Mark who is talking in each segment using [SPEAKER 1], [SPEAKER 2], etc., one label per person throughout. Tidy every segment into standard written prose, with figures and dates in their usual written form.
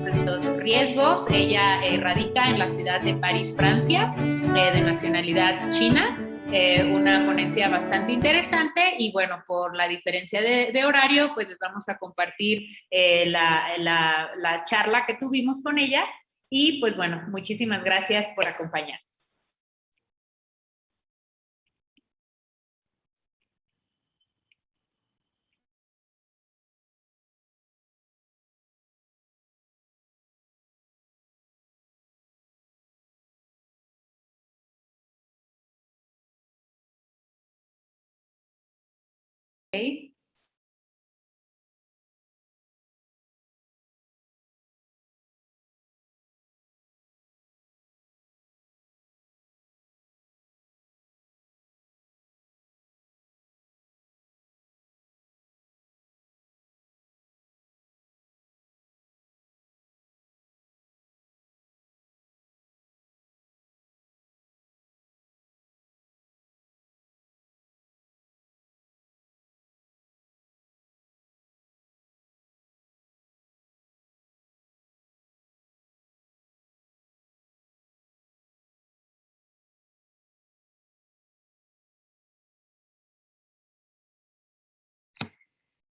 [SPEAKER 1] Estos riesgos. Ella radica en la ciudad de París, Francia, de nacionalidad china. Una ponencia bastante interesante y bueno, por la diferencia de horario, pues les vamos a compartir la charla que tuvimos con ella y pues bueno, muchísimas gracias por acompañarnos. Okay.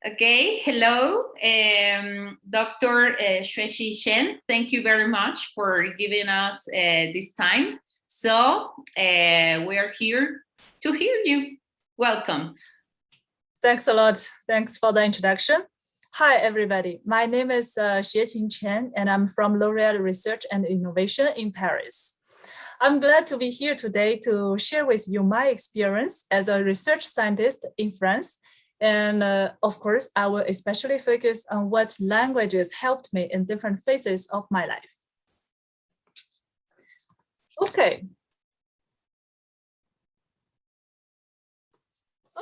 [SPEAKER 1] Okay, hello, Dr. Xuexi Shen. Thank you very much for giving us this time. So we are here to hear you. Welcome.
[SPEAKER 2] Thanks a lot. Thanks for the introduction. Hi, everybody. My name is Xueqing Chen, and I'm from L'Oréal Research and Innovation in Paris. I'm glad to be here today to share with you my experience as a research scientist in France. And of course, I will especially focus on what languages helped me in different phases of my life. Okay.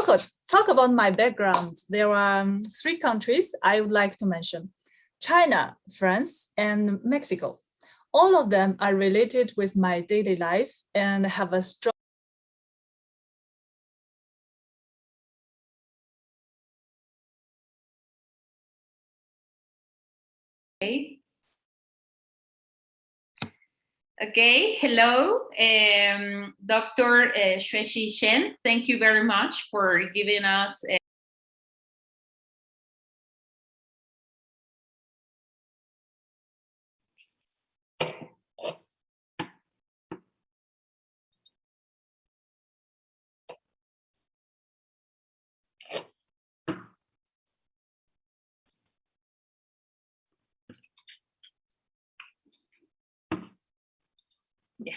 [SPEAKER 2] Okay, talk about my background. There are 3 countries I would like to mention: China, France, and Mexico. All of them are related with my daily life and have a strong
[SPEAKER 1] Okay, hello, Dr. Xuexi Shen. Thank you very much for giving us Ya,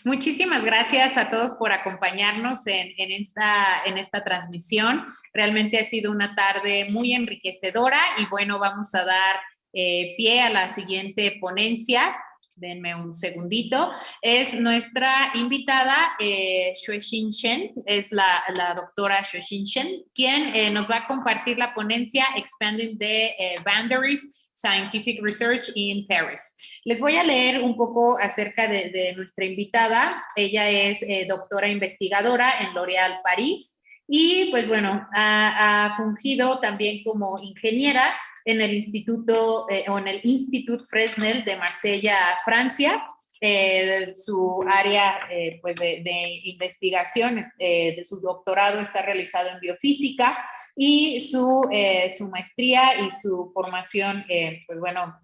[SPEAKER 1] muchísimas gracias a todos por acompañarnos en esta transmisión. Realmente ha sido una tarde muy enriquecedora y bueno, vamos a dar pie a la siguiente ponencia denme un segundito, es nuestra invitada, Xuexin Shen, es la doctora Xuexin Shen, quien nos va a compartir la ponencia Expanding the Boundaries Scientific Research in Paris. Les voy a leer un poco acerca de nuestra invitada. Ella es doctora investigadora en L'Oréal París y pues bueno, ha fungido también como ingeniera en el instituto o en el Institut Fresnel de Marsella, Francia. Su área pues de investigación de su doctorado está realizado en biofísica y su maestría y su formación pues bueno,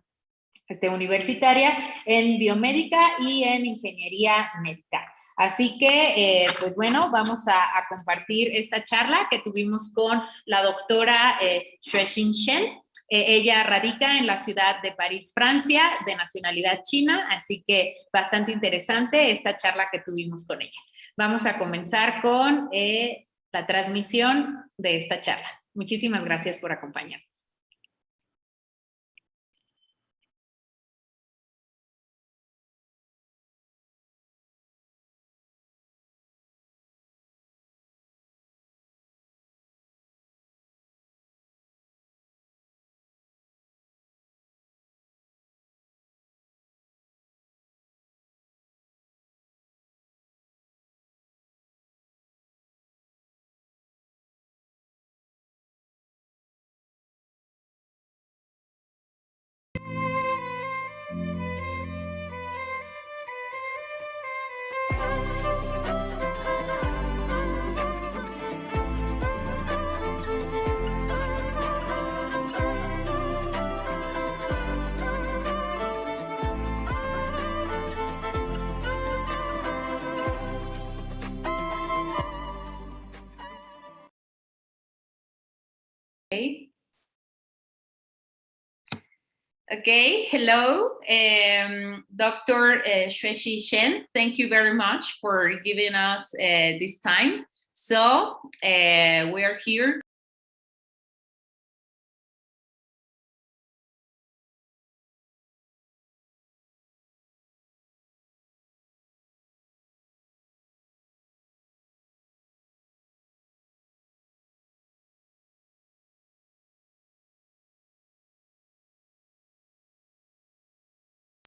[SPEAKER 1] universitaria en biomédica y en ingeniería médica. Así que, pues bueno, vamos a compartir esta charla que tuvimos con la doctora Xuexin Shen. Ella radica en la ciudad de París, Francia, de nacionalidad china, así que bastante interesante esta charla que tuvimos con ella. Vamos a comenzar con la transmisión de esta charla. Muchísimas gracias por acompañarnos. Okay, hello, Dr. Xuexin Shen. Thank you very much for giving us this time. So we are here.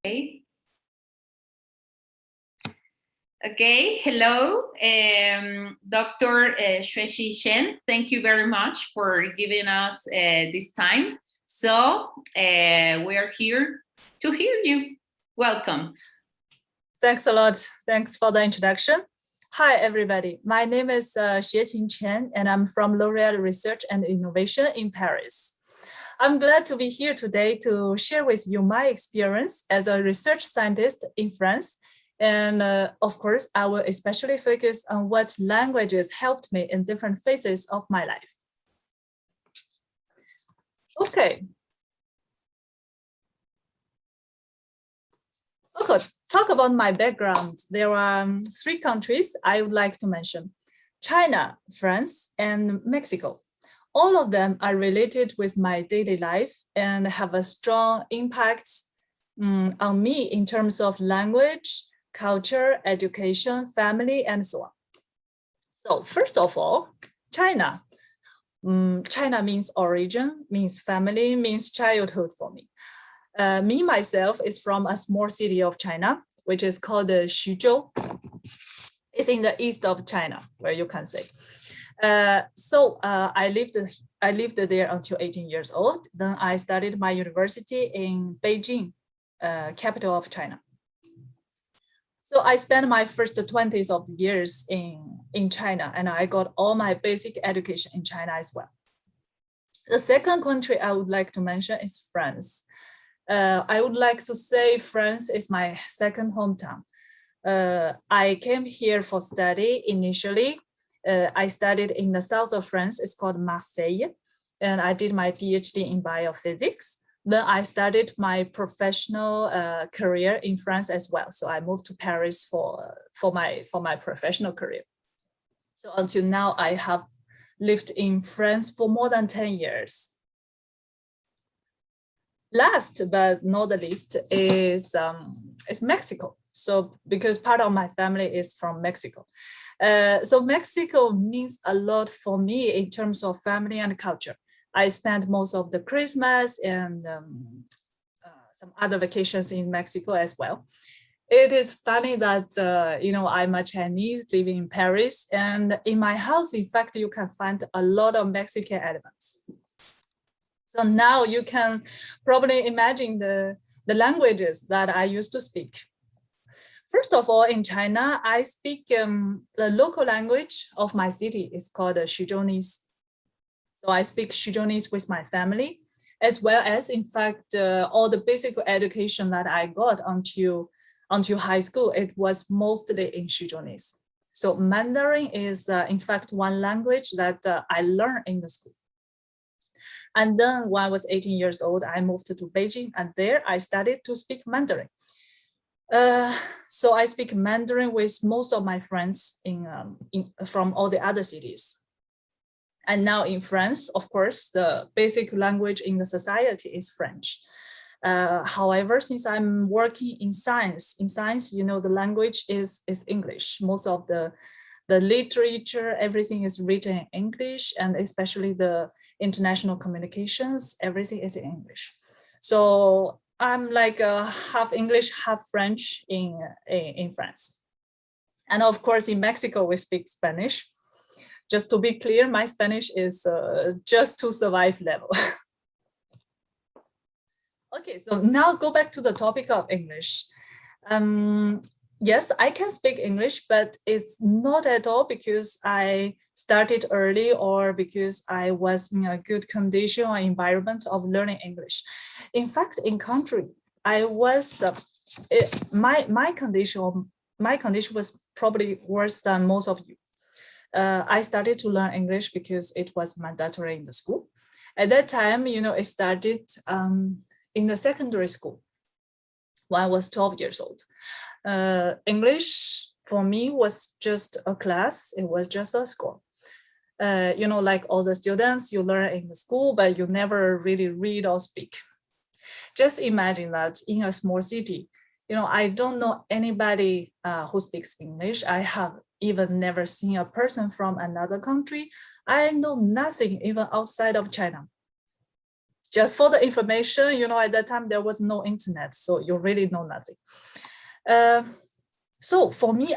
[SPEAKER 1] Okay. Okay, hello, Dr. Xuexin Shen. Thank you very much for giving us this time. So we are here to hear you. Welcome.
[SPEAKER 2] Thanks a lot. Thanks for the introduction. Hi, everybody. My name is Xueqing Chen, and I'm from L'Oréal Research and Innovation in Paris. I'm glad to be here today to share with you my experience as a research scientist in France. And of course, I will especially focus on what languages helped me in different phases of my life. Okay. Okay, talk about my background. There are 3 countries I would like to mention: China, France, and Mexico. All of them are related with my daily life and have a strong impact on me in terms of language, culture, education, family, and so on. So first of all, China. China means origin, means family, means childhood for me. Me, myself, is from a small city of China, which is called Xuzhou. It's in the east of China, where you can say. I lived there until 18 years old. Then I started my university in Beijing, capital of China. So I spent my first 20s of the years in China, and I got all my basic education in China as well. The second country I would like to mention is France. I would like to say France is my second hometown. I came here for study initially. I studied in the south of France. It's called Marseille, and I did my PhD in biophysics. Then I started my professional career in France as well. So I moved to Paris for my professional career. So until now, I have lived in France for more than 10 years. Last but not the least is Mexico. So because part of my family is from Mexico. So Mexico means a lot for me in terms of family and culture. I spent most of the Christmas and some other vacations in Mexico as well. It is funny that, I'm a Chinese living in Paris, and in my house, in fact, you can find a lot of Mexican elements. So now you can probably imagine the languages that I used to speak. First of all, in China, I speak the local language of my city is called Shizhonese. So I speak Shizhonese with my family, as well as, in fact, all the basic education that I got until high school, it was mostly in Shizhonese. So Mandarin is, in fact, one language that I learned in the school. And then when I was 18 years old, I moved to Beijing, and there I started to speak Mandarin. So I speak Mandarin with most of my friends from all the other cities. And now in France, of course, the basic language in the society is French. However, since I'm working in science, the language is English. Most of the literature, everything is written in English, and especially the international communications, everything is in English. So I'm like half English, half French in France. And of course, in Mexico, we speak Spanish. Just to be clear, my Spanish is just to survive level. Okay, so now go back to the topic of English. Yes, I can speak English, but it's not at all because I started early or because I was in a good condition or environment of learning English. In fact, in country, I was my condition was probably worse than most of you. I started to learn English because it was mandatory in the school. At that time, it started in the secondary school when I was 12 years old. English for me was just a class. It was just a school. Like all the students, you learn in the school, but you never really read or speak. Just imagine that in a small city, I don't know anybody who speaks English. I have even never seen a person from another country. I know nothing even outside of China. Just for the information, at that time there was no internet, so you really know nothing. So for me,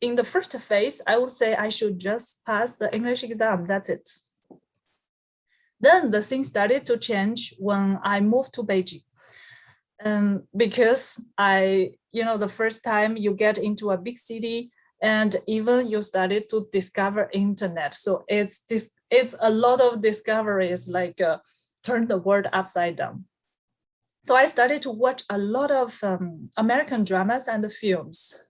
[SPEAKER 2] in the first phase, I would say I should just pass the English exam, that's it. Then the thing started to change when I moved to Beijing. Because the first time you get into a big city and even you started to discover internet. So it's a lot of discoveries, like turn the world upside down. So I started to watch a lot of American dramas and films.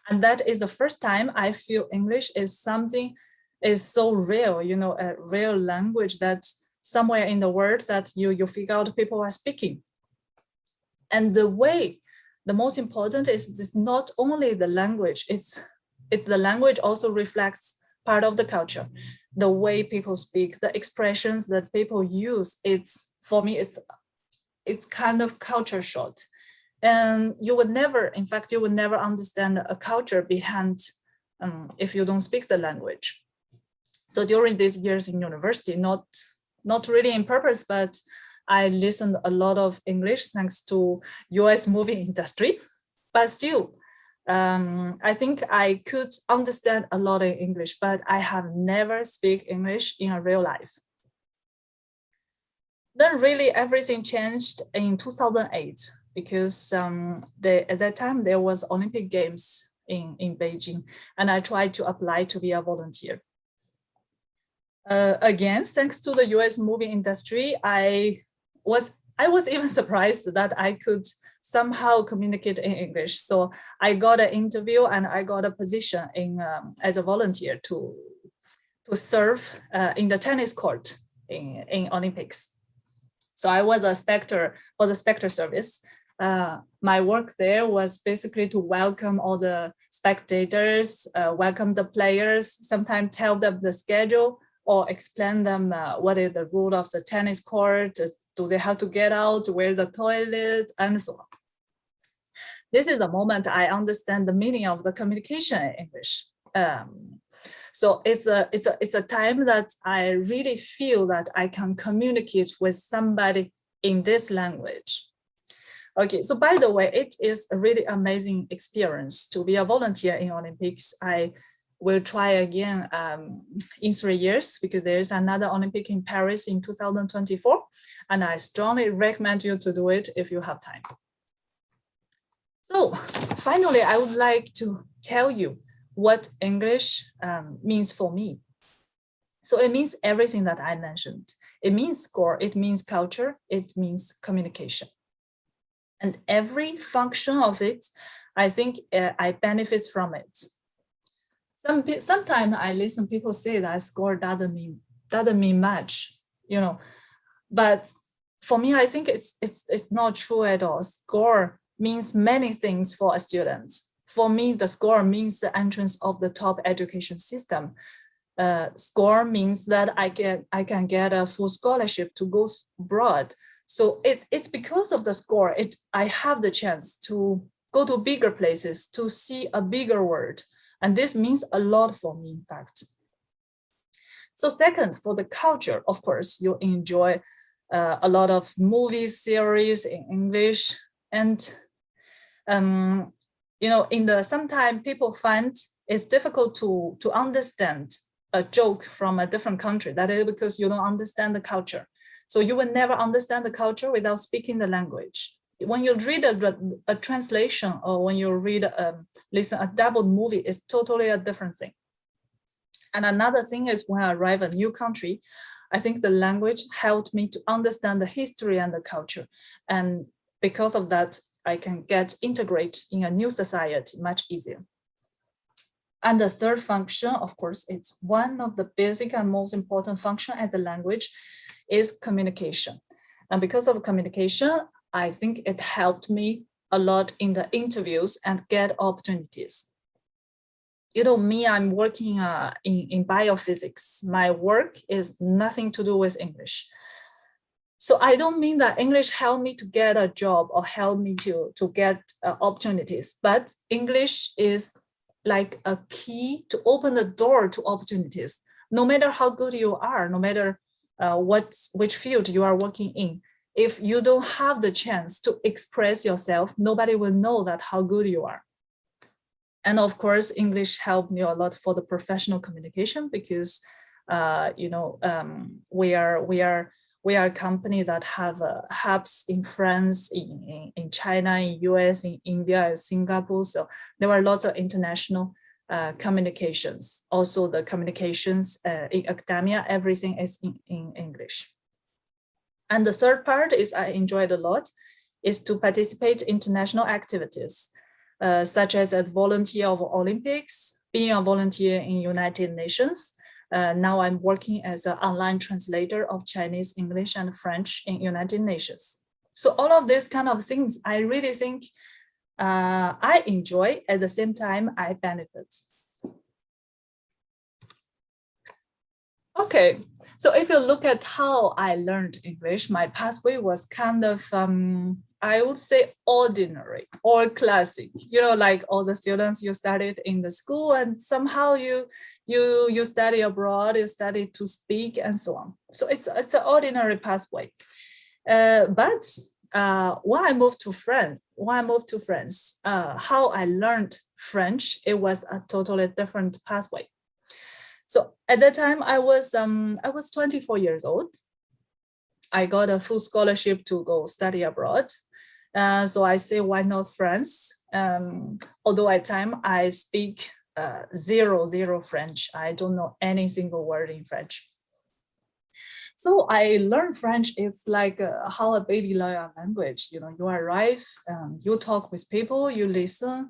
[SPEAKER 2] And that is the first time I feel English is so real, a real language that somewhere in the world that you figure out people are speaking. And the most important is this, not only the language, the language also reflects part of the culture, the way people speak, the expressions that people use. For me, it's kind of culture shock. And you would never understand a culture behind if you don't speak the language. So during these years in university, not really in purpose, but I listened a lot of English thanks to US movie industry, but still, I think I could understand a lot in English, but I have never speak English in a real life. Then really everything changed in 2008 because at that time there was Olympic Games in Beijing, and I tried to apply to be a volunteer. Again, thanks to the US movie industry, I was even surprised that I could somehow communicate in English. So I got an interview and I got a position as a volunteer to serve in the tennis court in Olympics. So I was a spectator for the spectator service. My work there was basically to welcome all the spectators, welcome the players, sometimes tell them the schedule or explain them what is the rule of the tennis court, Do they have to get out, where the toilet, and so on. This is a moment I understand the meaning of the communication in English. So it's a time that I really feel that I can communicate with somebody in this language. Okay, so by the way, it is a really amazing experience to be a volunteer in Olympics. I will try again in 3 years because there is another Olympic in Paris in 2024, and I strongly recommend you to do it if you have time. So finally, I would like to tell you what English means for me. So it means everything that I mentioned. It means score, it means culture, it means communication. And every function of it, I think I benefit from it. Sometimes I listen people say that score doesn't mean much, you know, but for me, I think it's not true at all. Score means many things for a student. For me, the score means the entrance of the top education system. Score means that I can get a full scholarship to go abroad. So it's because of the score, I have the chance to go to bigger places, to see a bigger world. And this means a lot for me, in fact. So second, for the culture, of course, you enjoy a lot of movie series in English. And, you know, sometimes people find it's difficult to understand a joke from a different country. That is because you don't understand the culture. So you will never understand the culture without speaking the language. When you read a translation or when you listen a dubbed movie, it's totally a different thing. And another thing is when I arrive in a new country, I think the language helped me to understand the history and the culture. And because of that, I can get integrated in a new society much easier. And the third function, of course, it's one of the basic and most important function as a language is communication. And because of communication, I think it helped me a lot in the interviews and get opportunities. You know, me, I'm working in biophysics. My work is nothing to do with English. So I don't mean that English helped me to get a job or help me to get opportunities, but English is like a key to open the door to opportunities. No matter how good you are, no matter which field you are working in, if you don't have the chance to express yourself, nobody will know that how good you are. And of course, English helped me a lot for the professional communication because, you know, we are a company that have hubs in France, in China, in US, in India, Singapore. So there are lots of international communications. Also the communications in academia, everything is in English. And the third part is I enjoyed a lot is to participate in international activities, such as volunteer of Olympics, being a volunteer in United Nations. Now I'm working as an online translator of Chinese, English, and French in United Nations. So all of these kind of things, I really think I enjoy. At the same time, I benefit. Okay, so if you look at how I learned English, my pathway was kind of, I would say ordinary or classic, you know, like all the students you studied in the school and somehow you study abroad, you study to speak and so on. So it's an ordinary pathway. But when I moved to France, how I learned French, it was a totally different pathway. So at that time, I was 24 years old. I got a full scholarship to go study abroad. So I say, why not France? Although at time I speak zero French. I don't know any single word in French. So I learned French. It's like how a baby learns a language. You know, you arrive, you talk with people, you listen.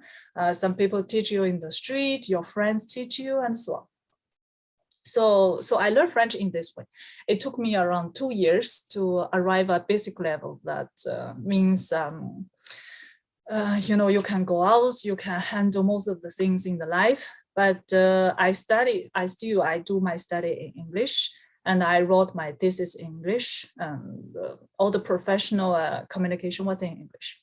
[SPEAKER 2] Some people teach you in the street, your friends teach you, and so on. So I learned French in this way. It took me around 2 years to arrive at basic level. That means, you know, you can go out, you can handle most of the things in the life. But I do my study in English. And I wrote my thesis in English, and all the professional communication was in English.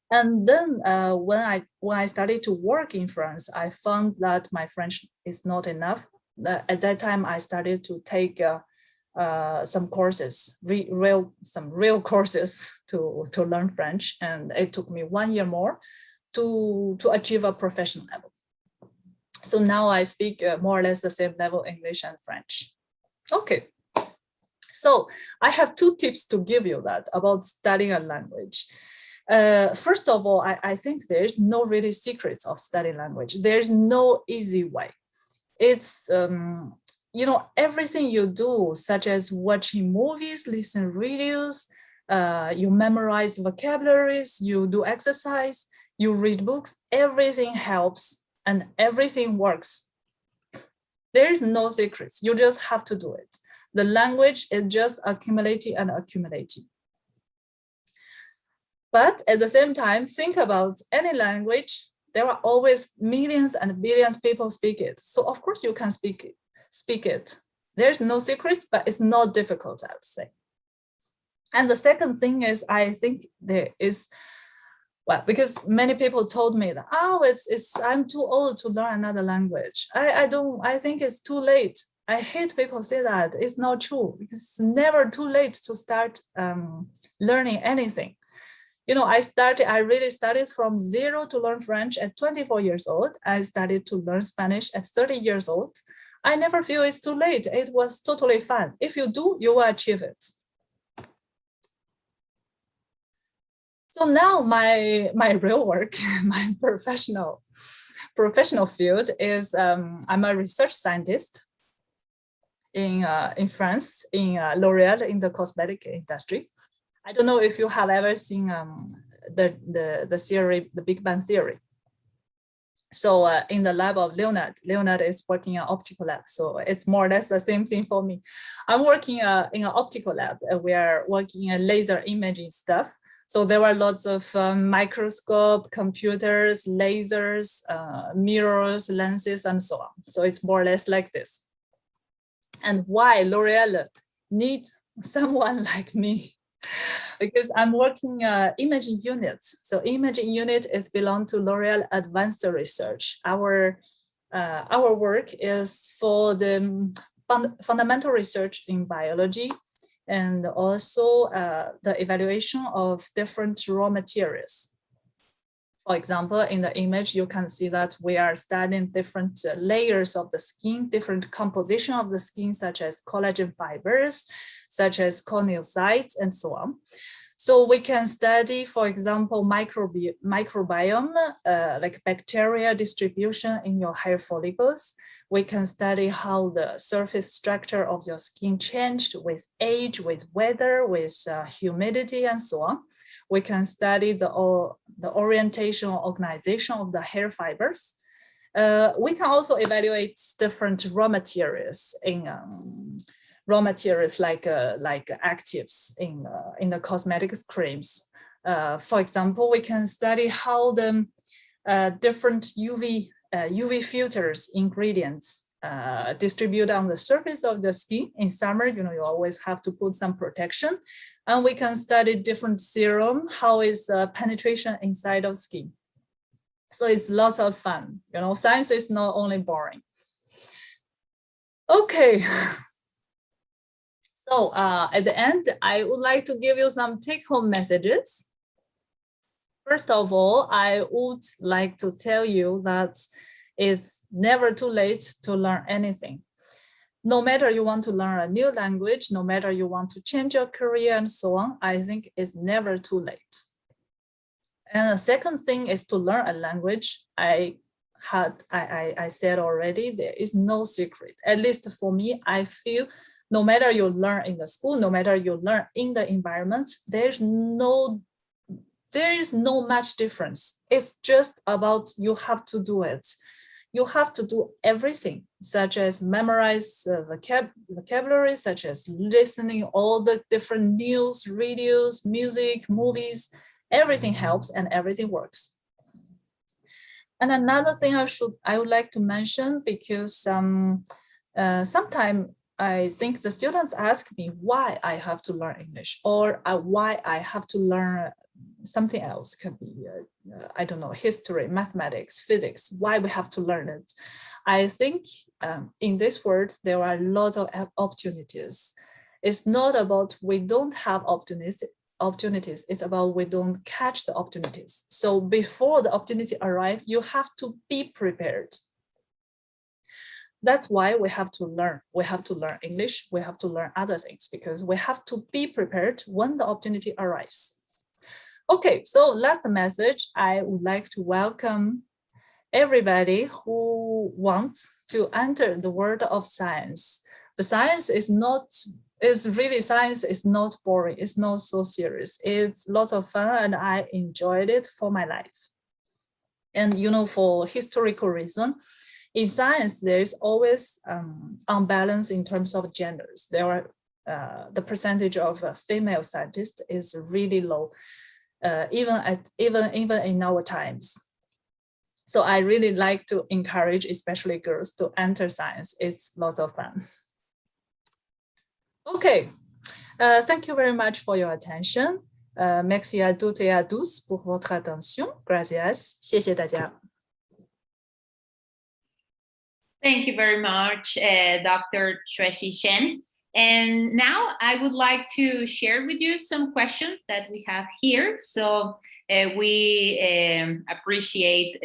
[SPEAKER 2] And then when I started to work in France, I found that my French is not enough. At that time, I started to take some courses, some real courses to learn French, and it took me 1 year more to achieve a professional level. So now I speak more or less the same level English and French. Okay, so I have 2 tips to give you that about studying a language. First of all, I think there's no really secrets of studying language. There's no easy way. It's you know, everything you do, such as watching movies, listen videos, you memorize vocabularies, you do exercise, you read books, everything helps and everything works. There is no secrets. You just have to do it. The language is just accumulating and accumulating. But at the same time, think about any language. There are always millions and billions of people speak it. So of course you can speak it. There's no secrets, but it's not difficult, I would say. And the second thing is, I think there is, well, because many people told me that, oh, I'm too old to learn another language. I think it's too late. I hate people say that. It's not true. It's never too late to start learning anything. You know, I really started from 0 to learn French at 24 years old. I started to learn Spanish at 30 years old. I never feel it's too late. It was totally fun. If you do, you will achieve it. So now my real work, my professional field is I'm a research scientist in France, in L'Oréal, in the cosmetic industry. I don't know if you have ever seen the theory, the Big Bang Theory. So in the lab of Leonard is working in an optical lab. So it's more or less the same thing for me. I'm working in an optical lab. We are working in laser imaging stuff. So there are lots of microscope, computers, lasers, mirrors, lenses, and so on. So it's more or less like this. And why L'Oréal needs someone like me? Because I'm working imaging units. So imaging unit is belong to L'Oréal Advanced Research. Our work is for the fundamental research in biology, and also the evaluation of different raw materials. For example, in the image, you can see that we are studying different layers of the skin, different composition of the skin, such as collagen fibers, such as corneocytes, and so on. So we can study, for example, microbiome, like bacteria distribution in your hair follicles. We can study how the surface structure of your skin changed with age, with weather, with humidity, and so on. We can study the orientation or organization of the hair fibers. We can also evaluate different raw materials in like actives in the cosmetics creams. For example, we can study how the different UV filters ingredients distribute on the surface of the skin. In summer, you know, you always have to put some protection. And we can study different serum, how is penetration inside of skin. So it's lots of fun. You know, science is not only boring. Okay. So at the end, I would like to give you some take-home messages. First of all, I would like to tell you that it's never too late to learn anything. No matter you want to learn a new language, no matter you want to change your career and so on, I think it's never too late. And the second thing is to learn a language. I said already, there is no secret. At least for me, I feel no matter you learn in the school, no matter you learn in the environment, there is no much difference. It's just about you have to do it. You have to do everything, such as memorize vocabulary, such as listening all the different news, radios, music, movies. Everything helps and everything works. And another thing I would like to mention, because sometimes I think the students ask me why I have to learn English, or why I have to learn something else. Can be, I don't know, history, mathematics, physics, why we have to learn it. I think in this world, there are lots of opportunities. It's not about we don't have opportunities, it's about we don't catch the opportunities. So before the opportunity arrive, you have to be prepared. That's why we have to learn. We have to learn English. We have to learn other things because we have to be prepared when the opportunity arrives. Okay, so last message, I would like to welcome everybody who wants to enter the world of science. The science is science is not boring. It's not so serious. It's lots of fun and I enjoyed it for my life. And for historical reason, in science, there is always unbalance in terms of genders. There are the percentage of female scientists is really low, even in our times. So I really like to encourage, especially girls, to enter science. It's lots of fun. Okay, thank you very much for your attention. Merci à toutes et à tous pour votre attention. Gracias. 谢谢大家.
[SPEAKER 1] Thank you very much, Dr. Xueqi Chen. And now I would like to share with you some questions that we have here. So we appreciate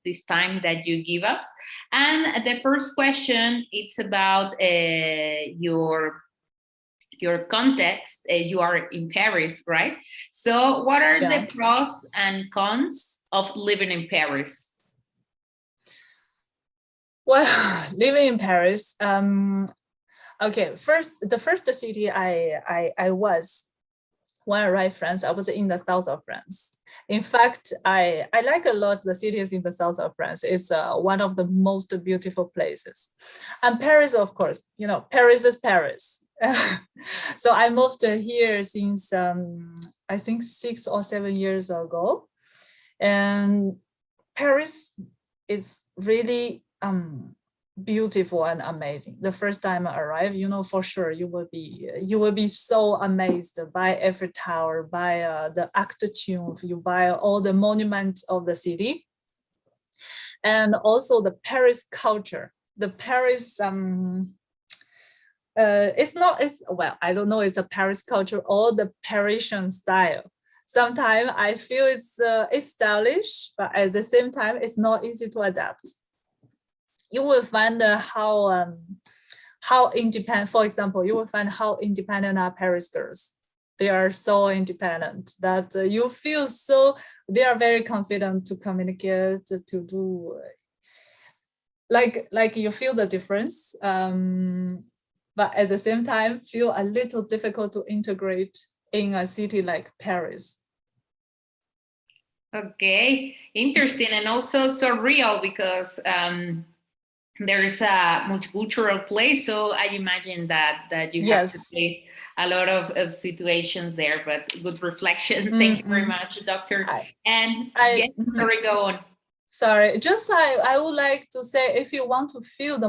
[SPEAKER 1] this time that you give us. And the first question, it's about your context. You are in Paris, right? So what are the pros and cons of living in Paris?
[SPEAKER 2] Well, living in Paris, okay, the first city I was when I arrived France, I was in the south of France. In fact, I like a lot the cities in the south of France. It's one of the most beautiful places. And Paris, of course, Paris is Paris. So I moved here since I think 6 or 7 years ago. And Paris is really beautiful and amazing. The first time I arrived, for sure you will be so amazed by Eiffel Tower, by the Arc de Triomphe, by all the monuments of the city, and also the Paris culture. The Paris I don't know, it's a Paris culture or the Parisian style. Sometimes I feel it's stylish, but at the same time, it's not easy to adapt. You will find how independent, for example, you will find how independent are Paris girls. They are so independent that you feel they are very confident to communicate, to do, like you feel the difference, but at the same time, feel a little difficult to integrate in a city like Paris.
[SPEAKER 1] Okay, interesting, and also surreal because there is a multicultural place, so I imagine that you have to face a lot of situations there, but good reflection. Thank you very much, Doctor. Sorry, go on.
[SPEAKER 2] Sorry, just I would like to say, if you want to feel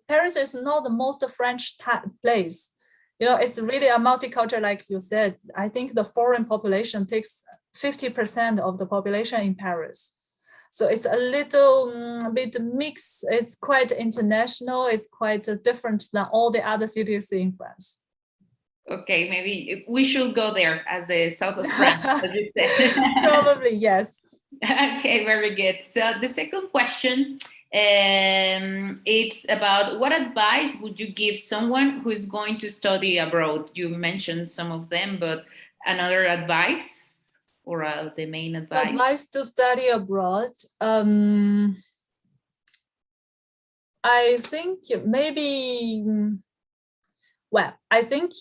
[SPEAKER 2] Paris is not the most French place. It's really a multicultural, like you said. I think the foreign population takes 50% of the population in Paris. So it's a little bit mixed. It's quite international. It's quite different than all the other cities in France.
[SPEAKER 1] Okay, maybe we should go there as the south of France, as you said.
[SPEAKER 2] Probably, yes.
[SPEAKER 1] Okay, very good. So the second question, it's about what advice would you give someone who is going to study abroad? You mentioned some of them, but another advice? Or the main advice?
[SPEAKER 2] Advice to study abroad. I think maybe. Well, I think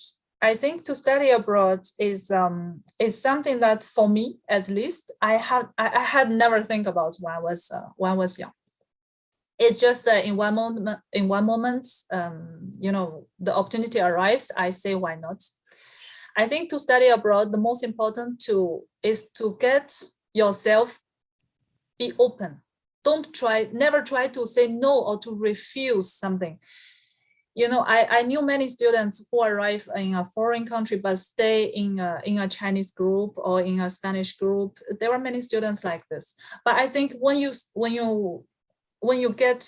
[SPEAKER 2] to study abroad is something that, for me at least, I had never think about when I was young. It's just in one moment, the opportunity arrives. I say, why not? I think to study abroad, the most important is to get yourself, be open. Never try to say no or to refuse something. I knew many students who arrive in a foreign country but stay in a Chinese group or in a Spanish group. There are many students like this. But I think when you get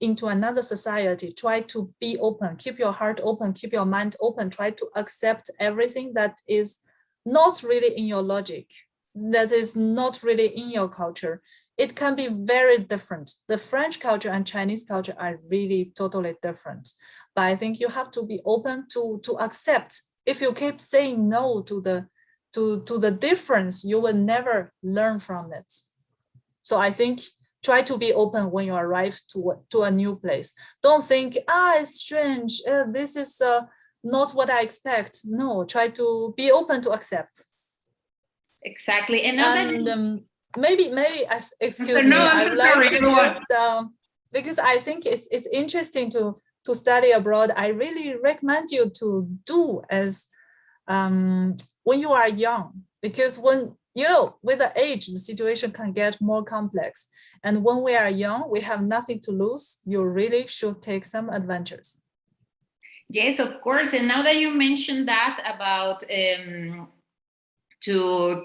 [SPEAKER 2] into another society, try to be open, keep your heart open, keep your mind open, try to accept everything that is not really in your logic, that is not really in your culture. It can be very different. The French culture and Chinese culture are really totally different. But I think you have to be open to accept. If you keep saying no to the difference, you will never learn from it. So I think try to be open when you arrive to a new place. Don't think, it's strange. This is not what I expect. No, try to be open to accept.
[SPEAKER 1] Exactly.
[SPEAKER 2] And maybe excuse me, I would like to just because I think it's interesting to study abroad. I really recommend you to do as when you are young, because when with the age the situation can get more complex, and when we are young we have nothing to lose. You really should take some adventures.
[SPEAKER 1] Yes, of course. And now that you mentioned that about to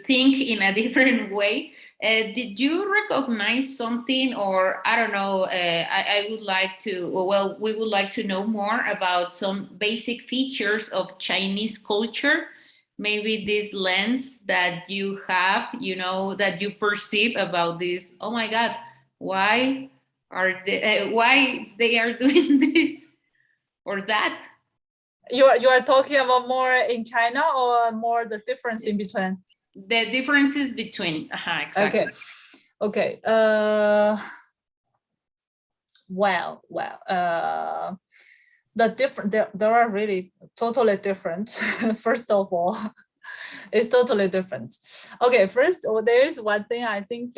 [SPEAKER 1] think in a different way, did you recognize something, or I don't know, I would like to, well, we would like to know more about some basic features of Chinese culture, maybe this lens that you have, that you perceive about this. Oh my God, why why they are doing this or that?
[SPEAKER 2] You are talking about more in China or more the difference in between?
[SPEAKER 1] The differences between. Exactly.
[SPEAKER 2] Okay. Well. The different there are really totally different. First of all, it's totally different. Okay, first there is one thing I think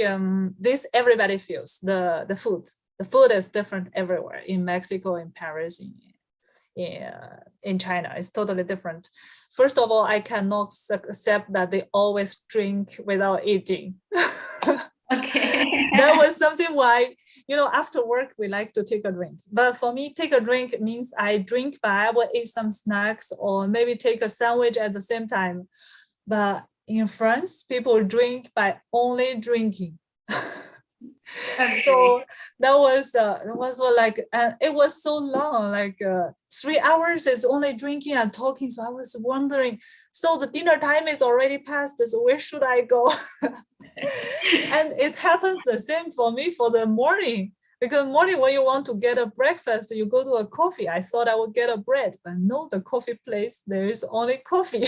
[SPEAKER 2] this everybody feels the food. The food is different everywhere, in Mexico, in Paris, in China. It's totally different. First of all, I cannot accept that they always drink without eating.
[SPEAKER 1] Okay.
[SPEAKER 2] That was something why, after work, we like to take a drink. But for me, take a drink means I drink, but I will eat some snacks or maybe take a sandwich at the same time. But in France, people drink by only drinking. Okay. So that was like, it was so long, like 3 hours is only drinking and talking. So I was wondering, so the dinner time is already passed, so where should I go? And it happens the same for me for the morning, because morning when you want to get a breakfast, you go to a coffee. I thought I would get a bread, but no, the coffee place, there is only coffee.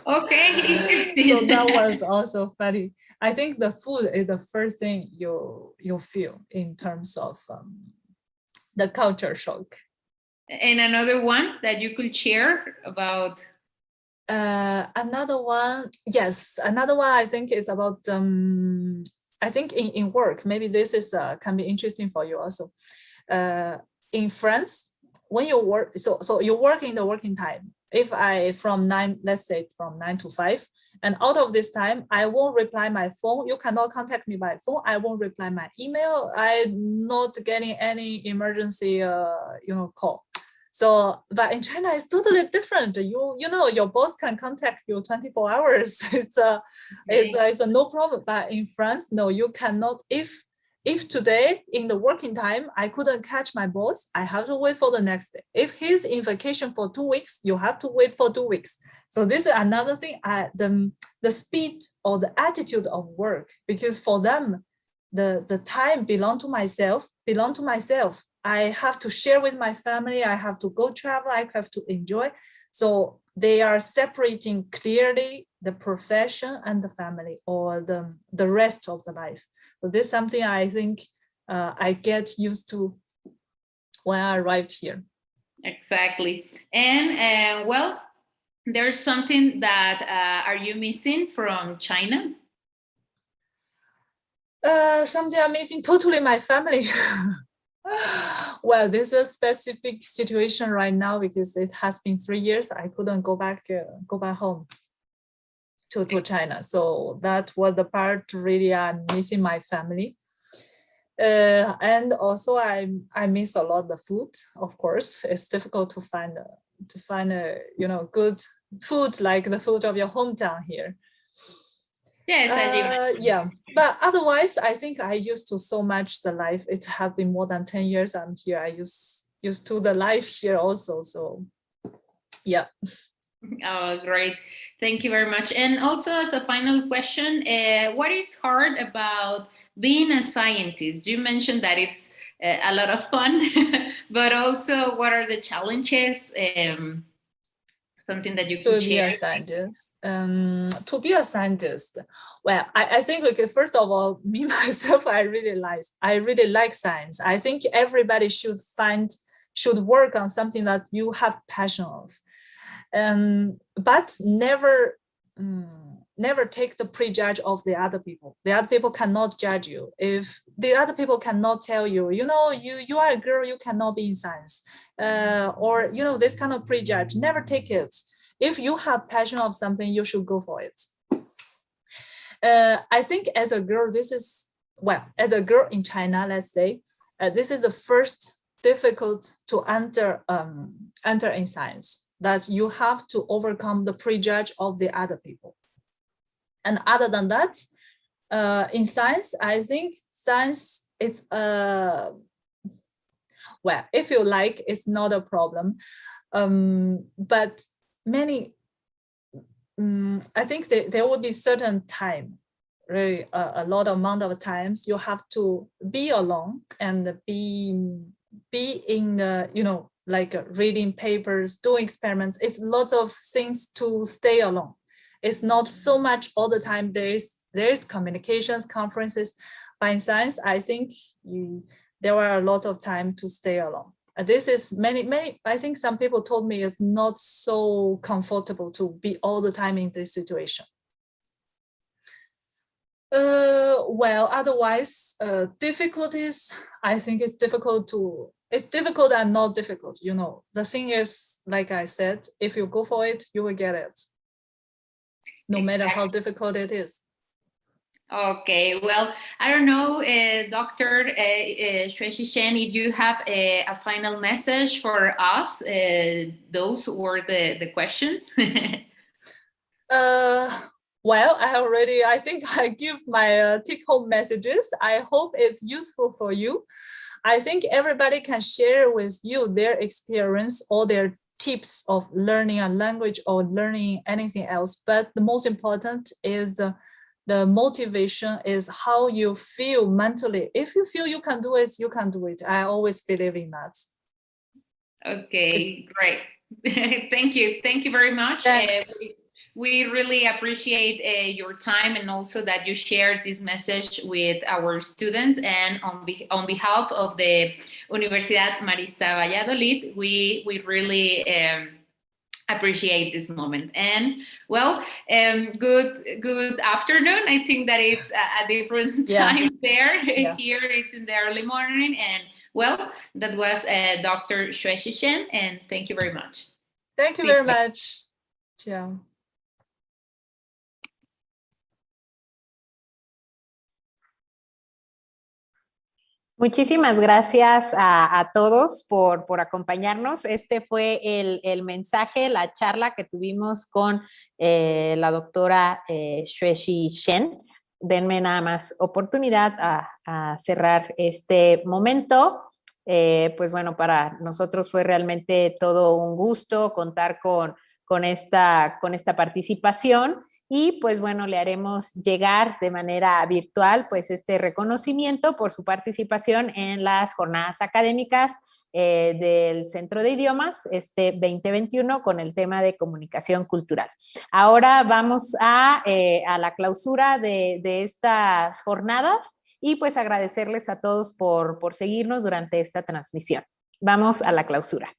[SPEAKER 1] Okay.
[SPEAKER 2] So that was also funny. I think the food is the first thing you feel in terms of the culture shock.
[SPEAKER 1] And another one that you could share about?
[SPEAKER 2] Another one I think is about I think in work, maybe this is can be interesting for you also. In France, when you work, so you work in the working time. If let's say from 9 to 5, and out of this time, I won't reply my phone. You cannot contact me by phone. I won't reply my email. I'm not getting any emergency, call. So, but in China, it's totally different. Your boss can contact you 24 hours. It's a no problem. But in France, no, you cannot. If today in the working time, I couldn't catch my boss, I have to wait for the next day. If he's in vacation for 2 weeks, you have to wait for 2 weeks. So this is another thing, the speed or the attitude of work, because for them, the time belong to myself. I have to share with my family. I have to go travel. I have to enjoy. So they are separating clearly the profession and the family, or the rest of the life. So this is something I think I get used to when I arrived here.
[SPEAKER 1] Exactly. And well, there's something that are you missing from China?
[SPEAKER 2] Something I'm missing, totally my family. Well, this is a specific situation right now because it has been 3 years. I couldn't go back home to China. So that was the part really I'm missing my family. And also I miss a lot the food. Of course, it's difficult to find good food like the food of your hometown here.
[SPEAKER 1] Yes,
[SPEAKER 2] yeah, but otherwise I think I used to so much the life. It have been more than 10 years I'm here. I used to the life here also, so yeah.
[SPEAKER 1] Oh, great. Thank you very much. And also, as a final question, what is hard about being a scientist? You mentioned that it's a lot of fun, but also what are the challenges? Something that you can
[SPEAKER 2] To be
[SPEAKER 1] share?
[SPEAKER 2] a scientist. To be a scientist, well, I think we could, first of all, me myself, I really like science. I think everybody should work on something that you have passion of. But never take the prejudge of the other people. The other people cannot judge you. If the other people cannot tell you, you are a girl, you cannot be in science, or this kind of prejudge, never take it. If you have passion of something, you should go for it. I think as a girl, as a girl in China, let's say, this is the first difficult to enter in science, that you have to overcome the prejudge of the other people. And other than that, in science, I think science is if you like, it's not a problem. But I think there will be certain time, really a lot amount of times you have to be alone and be in the, like reading papers, doing experiments. It's lots of things to stay alone. It's not so much all the time. There's communications, conferences. But in science, I think there are a lot of time to stay alone. This is many, I think some people told me it's not so comfortable to be all the time in this situation. Otherwise, difficulties, I think it's difficult and not difficult. The thing is, like I said, if you go for it, you will get it, no matter how difficult it is.
[SPEAKER 1] Okay, well, I don't know, Dr. Xuexi Shen, if you have a final message for us. Those were the questions.
[SPEAKER 2] I think I give my take-home messages. I hope it's useful for you. I think everybody can share with you their experience or their tips of learning a language or learning anything else. But the most important is the motivation is how you feel mentally. If you feel you can do it, you can do it. I always believe in that.
[SPEAKER 1] Okay, great. Thank you. Thank you very much. We really appreciate your time, and also that you shared this message with our students. And on behalf of the Universidad Marista Valladolid, we really appreciate this moment. And well, good afternoon. I think that it's a different time there. Yeah. Here it's in the early morning. And well, that was Dr. Xuexi Shen, and thank you very much.
[SPEAKER 2] Thank you very much. Ciao.
[SPEAKER 1] Muchísimas gracias a todos por acompañarnos. Este fue el mensaje, la charla que tuvimos con la doctora Xuexi Shen. Denme nada más oportunidad a cerrar este momento. Pues bueno, para nosotros fue realmente todo un gusto contar con esta participación. Y pues bueno, le haremos llegar de manera virtual pues este reconocimiento por su participación en las jornadas académicas del Centro de Idiomas 2021 con el tema de comunicación cultural. Ahora vamos a la clausura de estas jornadas y pues agradecerles a todos por seguirnos durante esta transmisión. Vamos a la clausura.